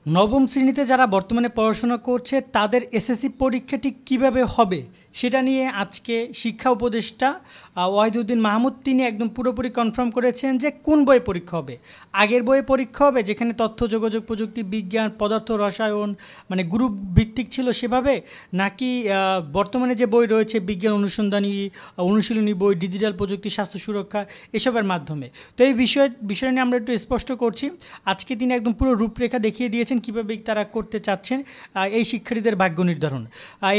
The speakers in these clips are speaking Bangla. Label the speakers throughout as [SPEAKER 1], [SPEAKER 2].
[SPEAKER 1] নবম শ্রেণীতে যারা বর্তমানে পড়াশোনা করছে তাদের এসএসসি পরীক্ষাটি কিভাবে হবে সেটা নিয়ে আজকে শিক্ষা উপদেষ্টা ওয়াহিদুদ্দিন মাহমুদ তিনি একদম পুরোপুরি কনফার্ম করেছেন যে কোন বইয়ে পরীক্ষা হবে। আগের বইয়ে পরীক্ষা হবে যেখানে তথ্য যোগাযোগ প্রযুক্তি বিজ্ঞান পদার্থ রসায়ন মানে গ্রুপ ভিত্তিক ছিল সেভাবে, নাকি বর্তমানে যে বই রয়েছে বিজ্ঞান অনুসন্ধানী অনুশীলনী বই ডিজিটাল প্রযুক্তি স্বাস্থ্য সুরক্ষা এসবের মাধ্যমে। তো এই বিষয় নিয়ে আমরা একটু স্পষ্ট করছি। আজকে তিনি একদম পুরো রূপরেখা দেখিয়ে দিয়েছেন কীভাবে তারা করতে চাচ্ছেন এই শিক্ষার্থীদের ভাগ্য নির্ধারণ।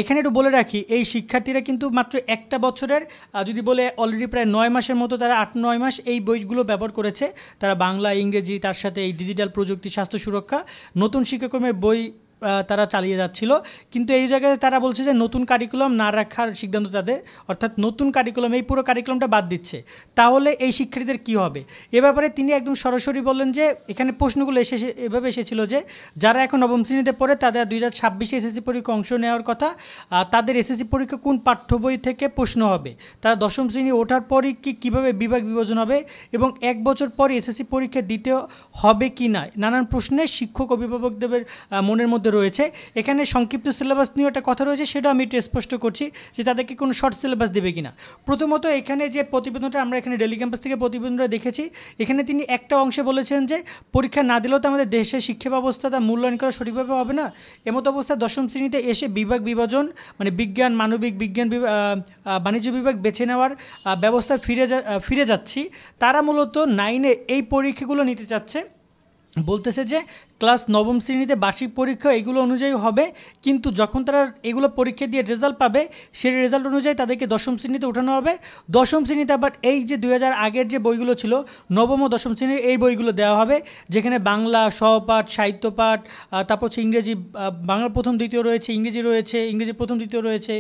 [SPEAKER 1] এখানে একটু বলে রাখি, এই শিক্ষার্থীরা কিন্তু মাত্র একটা বছরের যদি বলে অলরেডি প্রায় 9 মাসের মতো তারা 8-9 মাস এই বইগুলো ব্যবহার করেছে। তারা বাংলা ইংরেজি তার সাথে এই ডিজিটাল প্রযুক্তি স্বাস্থ্য সুরক্ষা নতুন শিক্ষাক্রমের বই তারা চালিয়ে যাচ্ছিল। কিন্তু এই জায়গায় তারা বলছে যে নতুন কারিকুলাম না রাখার সিদ্ধান্ত তাদের, অর্থাৎ নতুন কারিকুলাম এই পুরো কারিকুলামটা বাদ দিচ্ছে। তাহলে এই শিক্ষার্থীদের কী হবে এ ব্যাপারে তিনি একদম সরাসরি বললেন যে এখানে প্রশ্নগুলো এভাবে এসেছিল যে যারা এখন নবম শ্রেণীতে পড়ে তাদের 2026 এসএসসি পরীক্ষা অংশ নেওয়ার কথা, তাদের এসএসসি পরীক্ষা কোন পাঠ্য বই থেকে প্রশ্ন হবে, তারা দশম শ্রেণী ওঠার পরই কীভাবে বিভাগ বিভাজন হবে এবং 1 বছর পর এসএসসি পরীক্ষা দিতে হবে কি না, নানান প্রশ্নে শিক্ষক অভিভাবকদের মনের মধ্যে রয়েছে। এখানে সংক্ষিপ্ত সিলেবাস নিয়ে একটা কথা রয়েছে, সেটা আমি একটু স্পষ্ট করছি যে তাদেরকে কোনো শর্ট সিলেবাস দেবে কিনা। প্রথমত এখানে যে প্রতিবেদনটা আমরা এখানে ডেলি ক্যাম্পাস থেকে প্রতিবেদনটা দেখেছি, এখানে তিনি একটা অংশে বলেছেন যে পরীক্ষা না দিলেও তো আমাদের দেশের শিক্ষা ব্যবস্থাটা মূল্যায়ন করা সঠিকভাবে হবে না। এমতো অবস্থায় দশম শ্রেণীতে এসে বিভাগ বিভাজন মানে বিজ্ঞান মানবিক বিজ্ঞান বাণিজ্য বিভাগ বেছে নেওয়ার ব্যবস্থা ফিরে যাচ্ছি। তারা মূলত 9-এ এই পরীক্ষাগুলো নিতে চাচ্ছে, বলতেছে যে ক্লাস নবম শ্রেণীতে বার্ষিক পরীক্ষা এগুলো অনুযায়ী হবে, কিন্তু যখন তারা এগুলো পরীক্ষা দিয়ে রেজাল্ট পাবে সেই রেজাল্ট অনুযায়ী তাদেরকে দশম শ্রেণীতে ওঠানো হবে। দশম শ্রেণীতে আবার এই যে 2000 আগের যে বইগুলো ছিল নবম ও দশম শ্রেণীর এই বইগুলো দেওয়া হবে, যেখানে বাংলা সহপাঠ সাহিত্য পাঠ, তারপর হচ্ছে ইংরেজি বাংলা প্রথম দ্বিতীয় রয়েছে, ইংরেজি প্রথম দ্বিতীয় রয়েছে,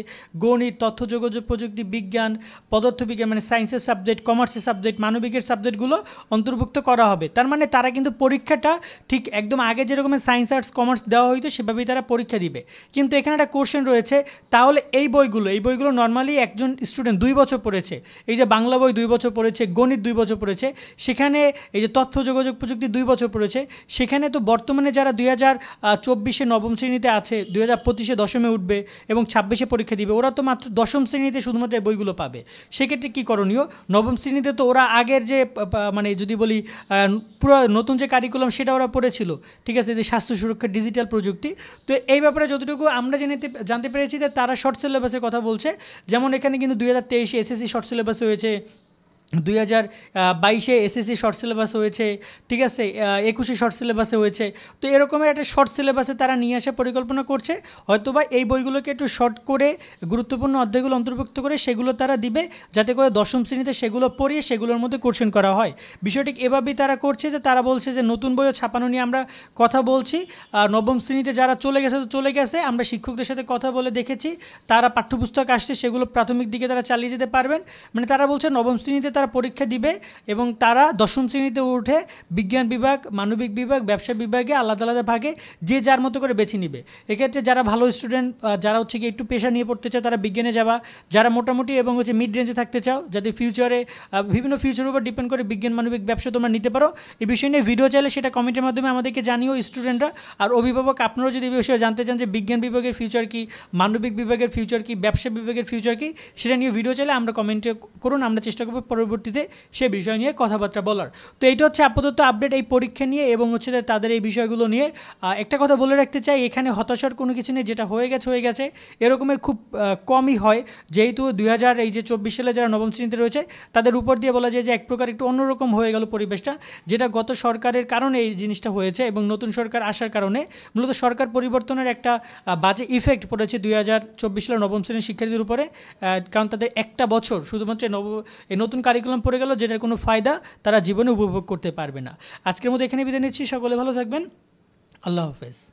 [SPEAKER 1] গণিত তথ্য যোগাযোগ প্রযুক্তি বিজ্ঞান পদার্থবিজ্ঞান মানে সায়েন্সের সাবজেক্ট কমার্সের সাবজেক্ট মানবিকের সাবজেক্টগুলো অন্তর্ভুক্ত করা হবে। তার মানে তারা কিন্তু পরীক্ষাটা ঠিক একদম আগে যেরকম সায়েন্স আর্টস কমার্স দেওয়া হইতো সেভাবেই তারা পরীক্ষা দিবে। কিন্তু এখানে একটা কোশ্চেন রয়েছে, তাহলে এই বইগুলো নর্মালি একজন স্টুডেন্ট 2 বছর পড়েছে, এই যে বাংলা বই 2 বছর পড়েছে, গণিত 2 বছর পড়েছে, সেখানে এই যে তথ্য যোগাযোগ প্রযুক্তি 2 বছর পড়েছে, সেখানে তো বর্তমানে যারা 2024-এ নবম শ্রেণীতে আছে 2025-এ দশমে উঠবে এবং 26-এ পরীক্ষা দিবে, ওরা তো মাত্র দশম শ্রেণীতে শুধুমাত্র এই বইগুলো পাবে। সেক্ষেত্রে কী করণীয়? নবম শ্রেণীতে তো ওরা আগের যে মানে যদি বলি পুরো নতুন যে কারিকুলাম সেটা ওরা পড়েছিল, ঠিক আছে, যে স্বাস্থ্য সুরক্ষা ডিজিটাল প্রযুক্তি। তো এই ব্যাপারে যতটুকু আমরা জানতে পেরেছি যে তারা শর্ট সিলেবাসের কথা বলছে। যেমন এখানে কিন্তু 2023-এ এসএসসি শর্ট সিলেবাস হয়েছে, 2022-এ এসএসসি শর্ট সিলেবাস হয়েছে, ঠিক আছে, 21-এ শর্ট সিলেবাসে হয়েছে। তো এরকমের একটা শর্ট সিলেবাসে তারা নিয়ে আসার পরিকল্পনা করছে। হয়তোবা এই বইগুলোকে একটু শর্ট করে গুরুত্বপূর্ণ অধ্যায়গুলো অন্তর্ভুক্ত করে সেগুলো তারা দিবে, যাতে করে দশম শ্রেণীতে সেগুলো পড়িয়ে সেগুলোর মধ্যে কোশ্চেন করা হয়। বিষয়টি এভাবেই তারা করছে যে তারা বলছে যে নতুন বইও ছাপানো নিয়ে আমরা কথা বলছি। নবম শ্রেণীতে যারা চলে গেছে আমরা শিক্ষকদের সাথে কথা বলে দেখেছি, তারা পাঠ্যপুস্তক আসছে সেগুলো প্রাথমিক দিকে তারা চালিয়ে যেতে পারবেন। মানে তারা বলছে নবম শ্রেণীতে তারা পরীক্ষা দিবে এবং তারা দশম শ্রেণীতে উঠে বিজ্ঞান বিভাগ মানবিক বিভাগ ব্যবসা বিভাগে আলাদা আলাদা ভাগে যে যার মতো করে বেছে নিবে। এক্ষেত্রে যারা ভালো স্টুডেন্ট, যারা হচ্ছে কি একটু পেশা নিয়ে পড়তে চাও তারা বিজ্ঞানে যাবা, যারা মোটামুটি এবং হচ্ছে মিড রেঞ্জে থাকতে চাও যাতে ফিউচারে বিভিন্ন ফিউচারের উপর ডিপেন্ড করে বিজ্ঞান মানবিক ব্যবসা তোমরা নিতে পারো। এই বিষয় নিয়ে ভিডিও চাইলে সেটা কমেন্টের মাধ্যমে আমাদেরকে জানিও স্টুডেন্টরা। আর অভিভাবক আপনারাও যদি এই বিষয়ে জানতে চান যে বিজ্ঞান বিভাগের ফিউচার কি, মানবিক বিভাগের ফিউচার কি, ব্যবসা বিভাগের ফিউচার কি, সেটা নিয়ে ভিডিও চাইলে আমরা কমেন্টে করুন, আমরা চেষ্টা করবো পরবর্তীতে সে বিষয় নিয়ে কথাবার্তা বলার। তো এইটা হচ্ছে আপাতত আপডেট এই পরীক্ষা নিয়ে এবং হচ্ছে তাদের এই বিষয়গুলো নিয়ে। একটা কথা বলে রাখতে চাই, এখানে হতাশার কোনো কিছু নেই, যেটা হয়ে গেছে এরকমের খুব কমই হয়। যেহেতু 2024 সালে যারা নবম শ্রেণীতে রয়েছে তাদের উপর দিয়ে বলা যায় যে এক প্রকার একটু অন্যরকম হয়ে গেল পরিবেশটা, যেটা গত সরকারের কারণে এই জিনিসটা হয়েছে এবং নতুন সরকার আসার কারণে মূলত সরকার পরিবর্তনের একটা বাজে ইফেক্ট পড়েছে 2024 সালে নবম শ্রেণীর শিক্ষার্থীদের উপরে। কারণ তাদের একটা বছর শুধুমাত্র এই নতুন কারিকুলাম পড়ে গেল, যেটার কোনো ফায়দা তারা জীবনে উপভোগ করতে পারবে না। আজকের মতো এখানে বিদায় নিচ্ছি, সকলে ভালো থাকবেন, আল্লাহ হাফেজ।